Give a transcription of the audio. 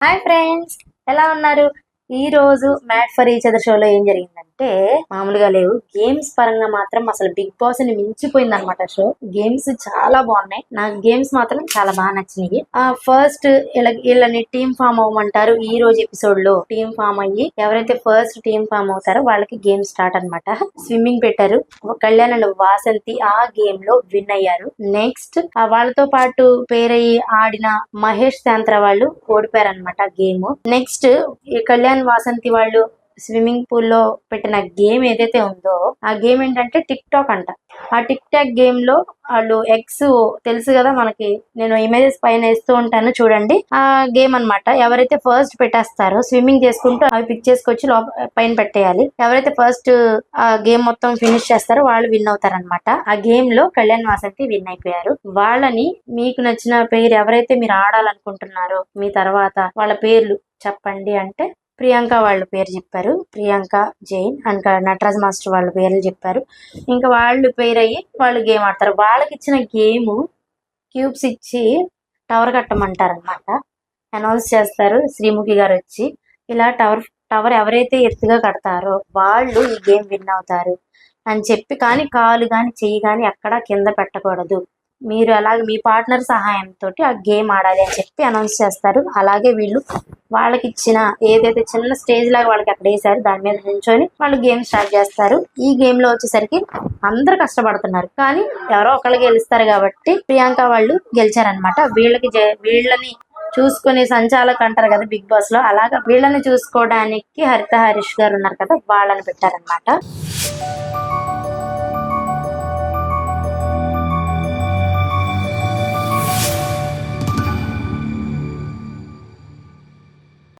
Hi friends, ఎలా ఉన్నారు? ఈ రోజు మ్యాట్ ఫర్ ఈచ్ అదర్ షోలో ఏం జరిగిందంటే మామూలుగా లేవు. గేమ్స్ పరంగా మాత్రం అసలు బిగ్ బాస్ ని మించిపోయింది అనమాట షో. గేమ్స్ చాలా బాగున్నాయి. నాకు గేమ్స్ మాత్రం చాలా బాగా నచ్చినాయి. ఫస్ట్ వీళ్ళని టీమ్ ఫామ్ అవ్వమంటారు. ఈ రోజు ఎపిసోడ్ లో టీమ్ ఫామ్ అయ్యి ఎవరైతే ఫస్ట్ టీమ్ ఫామ్ అవుతారో వాళ్ళకి గేమ్ స్టార్ట్ అనమాట. స్విమ్మింగ్ పెట్టారు. కళ్యాణ్ అండ్ వాసంతి ఆ గేమ్ లో విన్ అయ్యారు. నెక్స్ట్ వాళ్ళతో పాటు పేరయ్యి ఆడిన మహేష్ శాంత్ర వాళ్ళు ఓడిపోయారు అనమాట గేమ్. నెక్స్ట్ ఈ కళ్యాణ్ వాసంతి వాళ్ళు స్విమ్మింగ్ పూల్ లో పెట్టిన గేమ్ ఏదైతే ఉందో ఆ గేమ్ ఏంటంటే టిక్ టాక్ అంట. ఆ టిక్ టాక్ గేమ్ లో వాళ్ళు ఎగ్స్ తెలుసు కదా మనకి, నేను ఇమేజెస్ పైన వేస్తూ ఉంటాను చూడండి. ఆ గేమ్ అన్నమాట. ఎవరైతే ఫస్ట్ పెట్టేస్తారో స్విమ్మింగ్ చేసుకుంటూ అవి పిక్ చేసుకొచ్చి పైన పెట్టేయాలి. ఎవరైతే ఫస్ట్ ఆ గేమ్ మొత్తం ఫినిష్ చేస్తారో వాళ్ళు విన్ అవుతారనమాట. ఆ గేమ్ లో కళ్యాణ్ వాసంతి విన్ అయిపోయారు. వాళ్ళని మీకు నచ్చిన పేరు ఎవరైతే మీరు ఆడాలనుకుంటున్నారో మీ తర్వాత వాళ్ళ పేర్లు చెప్పండి అంటే ప్రియాంక వాళ్ళ పేరు చెప్పారు. ప్రియాంక, జైన్ అండ్ నటరాజ్ మాస్టర్ వాళ్ళ పేర్లు చెప్పారు. ఇంకా వాళ్ళు పేరు అయ్యి వాళ్ళు గేమ్ ఆడతారు. వాళ్ళకి ఇచ్చిన గేమ్ క్యూబ్స్ ఇచ్చి టవర్ కట్టమంటారు అనమాట. అనౌన్స్ చేస్తారు శ్రీముఖి గారు వచ్చి, ఇలా టవర్ ఎవరైతే ఎత్తుగా కడతారో వాళ్ళు ఈ గేమ్ విన్ అవుతారు అని చెప్పి, కానీ కాలు గాని చెయ్యి గాని ఎక్కడా కింద పెట్టకూడదు, మీరు అలాగే మీ పార్ట్నర్ సహాయంతో ఆ గేమ్ ఆడాలి అని చెప్పి అనౌన్స్ చేస్తారు. అలాగే వీళ్ళు వాళ్ళకి ఇచ్చిన ఏదైతే చిన్న స్టేజ్ లాగా వాళ్ళకి అక్కడ వేసారు దాని మీద నిల్చొని వాళ్ళు గేమ్ స్టార్ట్ చేస్తారు. ఈ గేమ్ లో వచ్చేసరికి అందరు కష్టపడుతున్నారు, కానీ ఎవరో ఒకళ్ళు గెలుస్తారు కాబట్టి ప్రియాంక వాళ్ళు గెలిచారనమాట. వీళ్ళని చూసుకునే సంచాలక్ అంటారు కదా బిగ్ బాస్ లో, అలాగా వీళ్ళని చూసుకోవడానికి హరిత హరీష్ గారు ఉన్నారు కదా, వాళ్ళని పెట్టారనమాట.